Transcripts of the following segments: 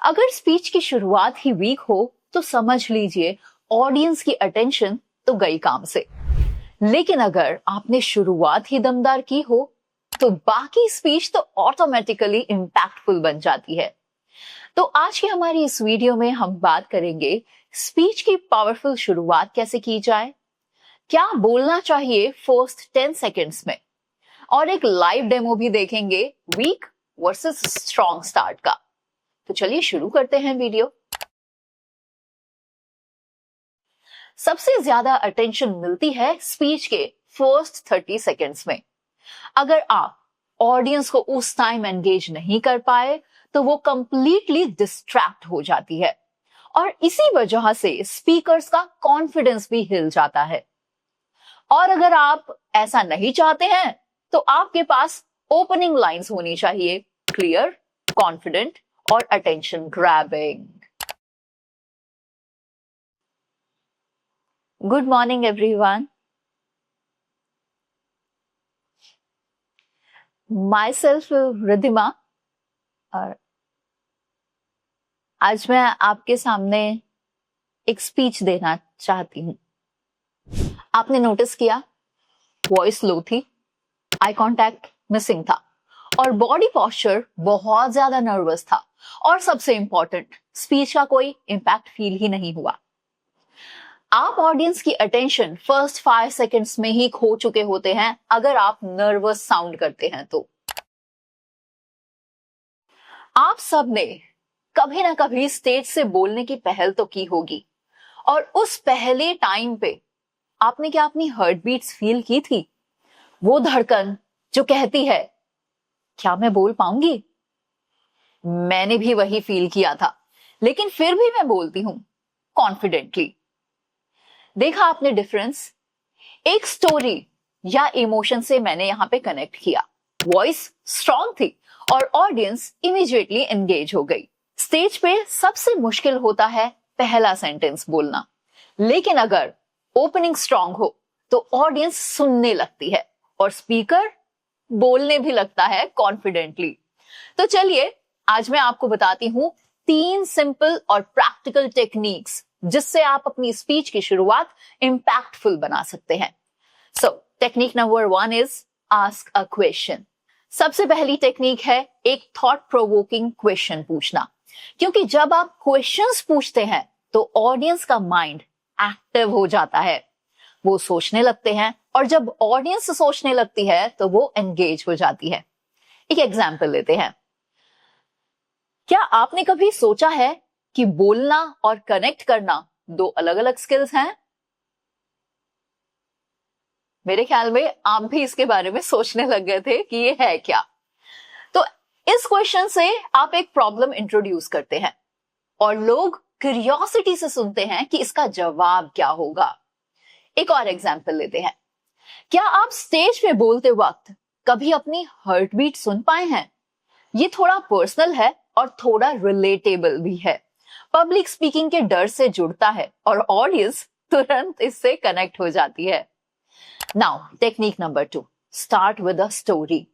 अगर स्पीच की शुरुआत ही वीक हो तो समझ लीजिए ऑडियंस की अटेंशन तो गई काम से। लेकिन अगर आपने शुरुआत ही दमदार की हो तो बाकी स्पीच तो ऑटोमेटिकली इंपैक्टफुल बन जाती है। तो आज की हमारी इस वीडियो में हम बात करेंगे स्पीच की पावरफुल शुरुआत कैसे की जाए, क्या बोलना चाहिए फर्स्ट 10 सेकेंड्स में, और एक लाइव डेमो भी देखेंगे वीक वर्सेस स्ट्रॉन्ग स्टार्ट का। तो चलिए शुरू करते हैं वीडियो। सबसे ज्यादा अटेंशन मिलती है स्पीच के फर्स्ट 30 सेकेंड्स में। अगर आप ऑडियंस को उस टाइम एंगेज नहीं कर पाए तो वो कंप्लीटली डिस्ट्रैक्ट हो जाती है और इसी वजह से स्पीकर्स का कॉन्फिडेंस भी हिल जाता है। और अगर आप ऐसा नहीं चाहते हैं तो आपके पास ओपनिंग लाइंस होनी चाहिए, क्लियर, कॉन्फिडेंट और attention grabbing. Good morning everyone, my self Riddhima, और आज मैं आपके सामने एक स्पीच देना चाहती हूं। आपने नोटिस किया वॉइस लो थी, आई कांटेक्ट मिसिंग था और बॉडी पोस्चर बहुत ज्यादा नर्वस था, और सबसे इंपॉर्टेंट स्पीच का कोई इंपैक्ट फील ही नहीं हुआ। आप ऑडियंस की अटेंशन फर्स्ट 5 सेकेंड्स में ही खो चुके होते हैं अगर आप नर्वस साउंड करते हैं तो। आप सबने कभी ना कभी स्टेज से बोलने की पहल तो की होगी, और उस पहले टाइम पे आपने क्या अपनी हार्ट बीट्स फील की थी? वो धड़कन जो कहती है क्या मैं बोल पाऊंगी? मैंने भी वही फील किया था, लेकिन फिर भी मैं बोलती हूं कॉन्फिडेंटली। देखा आपने डिफरेंस? एक स्टोरी या इमोशन से मैंने यहां पे कनेक्ट किया, वॉइस स्ट्रॉन्ग थी और ऑडियंस इमीडिएटली एंगेज हो गई। स्टेज पे सबसे मुश्किल होता है पहला सेंटेंस बोलना, लेकिन अगर ओपनिंग स्ट्रॉन्ग हो तो ऑडियंस सुनने लगती है और स्पीकर बोलने भी लगता है कॉन्फिडेंटली। तो चलिए आज मैं आपको बताती हूं 3 सिंपल और प्रैक्टिकल टेक्निक्स जिससे आप अपनी स्पीच की शुरुआत इंपैक्टफुल बना सकते हैं। सो technique number 1 is ask a question. सबसे पहली टेक्निक है एक थॉट प्रोवोकिंग क्वेश्चन पूछना, क्योंकि जब आप क्वेश्चंस पूछते हैं तो ऑडियंस का माइंड एक्टिव हो जाता है, वो सोचने लगते हैं, और जब ऑडियंस सोचने लगती है तो वो एंगेज हो जाती है। एक एग्जांपल लेते हैं। क्या आपने कभी सोचा है कि बोलना और कनेक्ट करना 2 अलग अलग स्किल्स हैं? मेरे ख्याल में आप भी इसके बारे में सोचने लग गए थे कि ये है क्या। तो इस क्वेश्चन से आप एक प्रॉब्लम इंट्रोड्यूस करते हैं और लोग क्यूरियोसिटी से सुनते हैं कि इसका जवाब क्या होगा। एक और एग्जांपल लेते हैं। क्या आप स्टेज पे बोलते वक्त कभी अपनी हार्ट बीट सुन पाए हैं? ये थोड़ा पर्सनल है और थोड़ा रिलेटेबल भी है। पब्लिक स्पीकिंग के डर से जुड़ता है और ऑडियंस तुरंत इससे कनेक्ट हो जाती है। Now technique number 2, start with a story.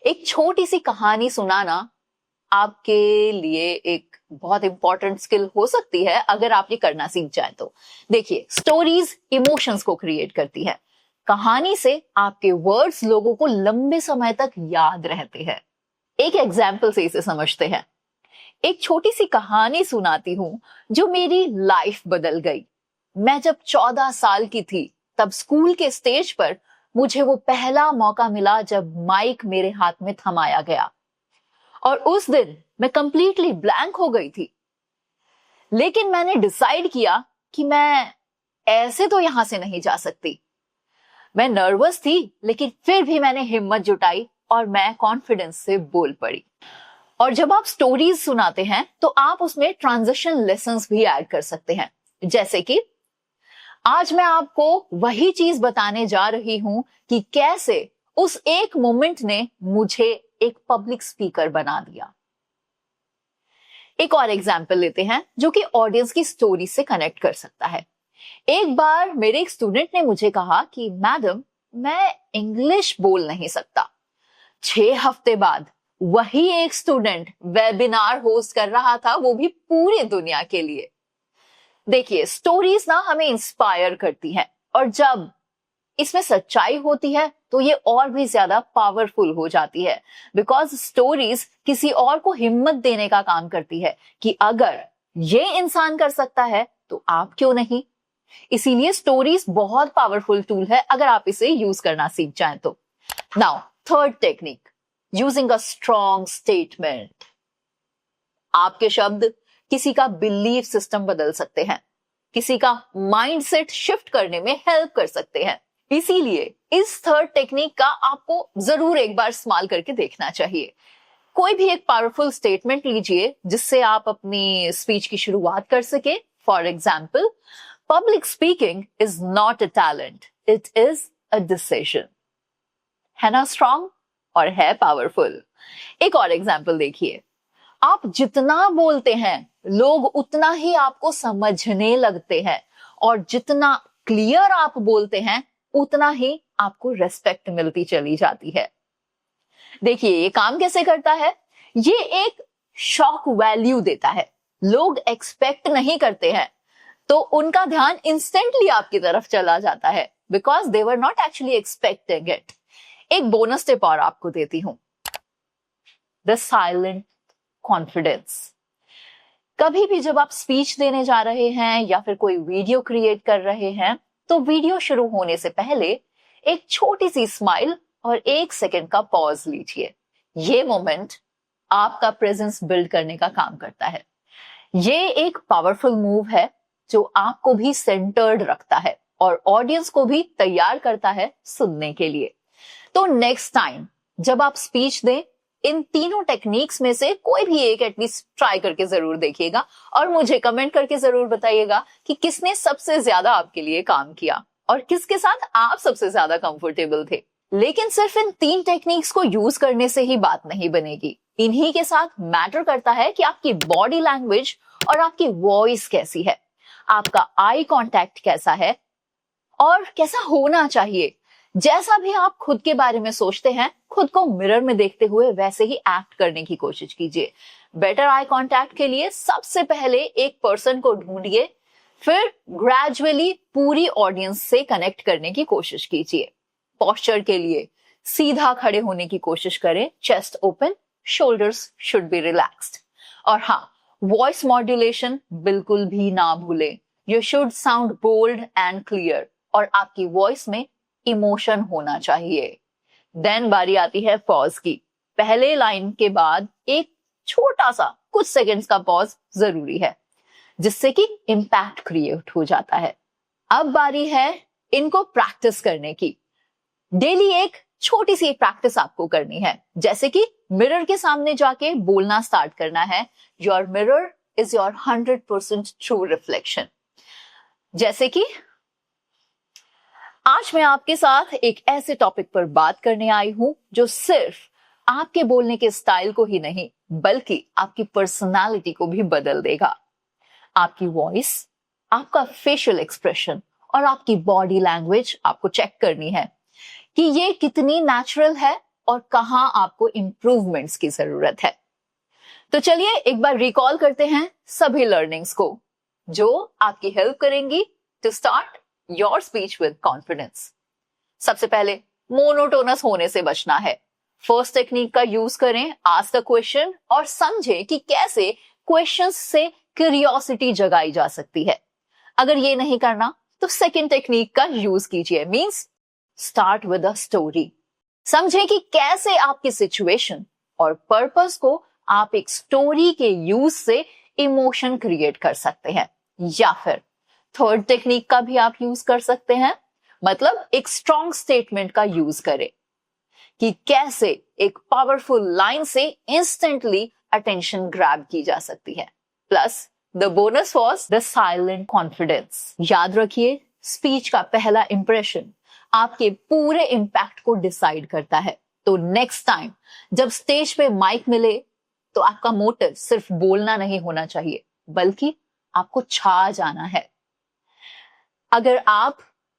एक छोटी सी कहानी सुनाना आपके लिए एक बहुत इंपॉर्टेंट स्किल हो सकती है अगर आप ये करना सीख जाए तो। देखिए, स्टोरीज इमोशंस को क्रिएट करती है। कहानी से आपके वर्ड्स लोगों को लंबे समय तक याद रहते हैं। एक एग्जाम्पल से इसे समझते हैं। एक छोटी सी कहानी सुनाती हूं जो मेरी लाइफ बदल गई। मैं जब 14 साल की थी तब स्कूल के स्टेज पर मुझे वो पहला मौका मिला जब माइक मेरे हाथ में थमाया गया, और उस दिन मैं कंप्लीटली ब्लैंक हो गई थी। लेकिन मैंने डिसाइड किया कि मैं ऐसे तो यहां से नहीं जा सकती। मैं नर्वस थी, लेकिन फिर भी मैंने हिम्मत जुटाई और मैं कॉन्फिडेंस से बोल पड़ी। और जब आप स्टोरीज सुनाते हैं तो आप उसमें ट्रांजिशन लेसन्स भी ऐड कर सकते हैं, जैसे कि आज मैं आपको वही चीज बताने जा रही हूं कि कैसे उस एक मोमेंट ने मुझे एक पब्लिक स्पीकर बना दिया। एक और एग्जाम्पल लेते हैं जो कि ऑडियंस की स्टोरी से कनेक्ट कर सकता है। एक बार मेरे एक स्टूडेंट ने मुझे कहा कि मैडम, मैं इंग्लिश बोल नहीं सकता। 6 हफ्ते बाद वही एक स्टूडेंट वेबिनार होस्ट कर रहा था, वो भी पूरी दुनिया के लिए। देखिए, स्टोरीज ना हमें इंस्पायर करती हैं, और जब इसमें सच्चाई होती है तो ये और भी ज्यादा पावरफुल हो जाती है, बिकॉज स्टोरीज किसी और को हिम्मत देने का काम करती है कि अगर ये इंसान कर सकता है तो आप क्यों नहीं। इसीलिए स्टोरीज बहुत पावरफुल टूल है अगर आप इसे यूज करना सीख जाएं तो। Now third technique, using a strong statement. आपके शब्द किसी का बिलीफ सिस्टम बदल सकते हैं, किसी का माइंडसेट शिफ्ट करने में हेल्प कर सकते हैं। इसीलिए इस थर्ड टेक्निक का आपको जरूर एक बार इस्तेमाल करके देखना चाहिए। कोई भी एक पावरफुल स्टेटमेंट लीजिए जिससे आप अपनी स्पीच की शुरुआत कर सके। For example, public speaking is not a talent, it is a decision. है ना स्ट्रॉन्ग और है पावरफुल। एक और एग्जाम्पल देखिए, आप जितना बोलते हैं लोग उतना ही आपको समझने लगते हैं, और जितना क्लियर आप बोलते हैं उतना ही आपको रेस्पेक्ट मिलती चली जाती है। देखिए ये काम कैसे करता है, ये एक शॉक वैल्यू देता है। लोग एक्सपेक्ट नहीं करते हैं तो उनका ध्यान इंस्टेंटली आपकी तरफ चला जाता है, because they were not actually expecting it. एक बोनस टिप और आपको देती हूं, द साइलेंट कॉन्फिडेंस। कभी भी जब आप स्पीच देने जा रहे हैं या फिर कोई वीडियो क्रिएट कर रहे हैं, तो वीडियो शुरू होने से पहले एक छोटी सी स्माइल और 1 सेकंड का पॉज लीजिए। ये मोमेंट आपका प्रेजेंस बिल्ड करने का काम करता है। ये एक पावरफुल मूव है जो आपको भी सेंटर्ड रखता है और ऑडियंस को भी तैयार करता है सुनने के लिए। तो नेक्स्ट टाइम जब आप स्पीच दें, इन तीनों टेक्निक्स में से कोई भी एक एटलीस्ट ट्राई करके जरूर देखिएगा, और मुझे कमेंट करके जरूर बताइएगा कि किसने सबसे ज्यादा आपके लिए काम किया और किसके साथ आप सबसे ज्यादा कंफर्टेबल थे। लेकिन सिर्फ इन 3 टेक्निक्स को यूज करने से ही बात नहीं बनेगी। इन्हीं के साथ मैटर करता है कि आपकी बॉडी लैंग्वेज और आपकी वॉइस कैसी है, आपका आई कांटेक्ट कैसा है और कैसा होना चाहिए। जैसा भी आप खुद के बारे में सोचते हैं, खुद को मिरर में देखते हुए वैसे ही एक्ट करने की कोशिश कीजिए। बेटर आई कांटेक्ट के लिए सबसे पहले एक पर्सन को ढूंढिए, फिर ग्रेजुअली पूरी ऑडियंस से कनेक्ट करने की कोशिश कीजिए। पोस्चर के लिए सीधा खड़े होने की कोशिश करें, chest open, shoulders should be relaxed. और हाँ, वॉइस मॉड्यूलेशन बिल्कुल भी ना भूलें। You should sound bold and clear, और आपकी वॉइस में इमोशन होना चाहिए। देन बारी आती है पॉज की। पहले लाइन के बाद एक छोटा सा कुछ सेकंड्स का पॉज जरूरी है, जिससे कि इंपैक्ट क्रिएट हो जाता है। अब बारी है इनको प्रैक्टिस करने की। डेली एक छोटी सी प्रैक्टिस आपको करनी है, जैसे कि मिरर के सामने जाके बोलना स्टार्ट करना है, your mirror is your 100% true reflection. जैसे कि आज मैं आपके साथ एक ऐसे टॉपिक पर बात करने आई हूं जो सिर्फ आपके बोलने के स्टाइल को ही नहीं बल्कि आपकी पर्सनालिटी को भी बदल देगा। आपकी वॉइस, आपका फेशियल एक्सप्रेशन और आपकी बॉडी लैंग्वेज आपको चेक करनी है कि ये कितनी नेचुरल है और कहां आपको इंप्रूवमेंट्स की जरूरत है। तो चलिए एक बार रिकॉल करते हैं सभी लर्निंग्स को जो आपकी हेल्प करेंगी to start your speech with confidence. सबसे पहले मोनोटोनस होने से बचना है। फर्स्ट टेक्निक का यूज करें, आस्क द क्वेश्चन, और समझें कि कैसे क्वेश्चंस से क्यूरियोसिटी जगाई जा सकती है। अगर ये नहीं करना तो सेकंड टेक्निक का यूज कीजिए, means start with a story. समझें कि कैसे आपकी सिचुएशन और पर्पस को आप एक स्टोरी के यूज से इमोशन क्रिएट कर सकते हैं। या फिर थर्ड टेक्निक का भी आप यूज कर सकते हैं, मतलब एक स्ट्रॉन्ग स्टेटमेंट का यूज करें कि कैसे एक पावरफुल लाइन से इंस्टेंटली अटेंशन ग्रैब की जा सकती है। Plus the bonus was the silent confidence. याद रखिए, स्पीच का पहला इंप्रेशन आपके पूरे इंपैक्ट को डिसाइड करता है। तो नेक्स्ट टाइम जब स्टेज पे माइक मिले तो आपका मोटिव सिर्फ बोलना नहीं होना चाहिए, बल्कि आपको छा जाना है। अगर आप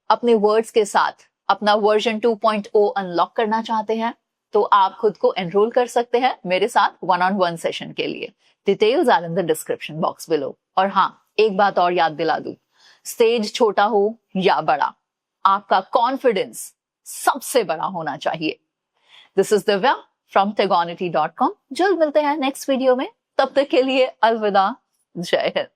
अपने वर्ड्स के साथ अपना वर्जन 2.0 अनलॉक करना चाहते हैं तो आप खुद को एनरोल कर सकते हैं मेरे साथ 1-on-1 सेशन के लिए। Details are in the description box below. और हाँ, एक बात और याद दिला दूं, स्टेज छोटा हो या बड़ा, आपका कॉन्फिडेंस सबसे बड़ा होना चाहिए। This is Divya from tegonity.com। जल्द मिलते हैं नेक्स्ट वीडियो में, तब तक के लिए अलविदा, जय हिंद।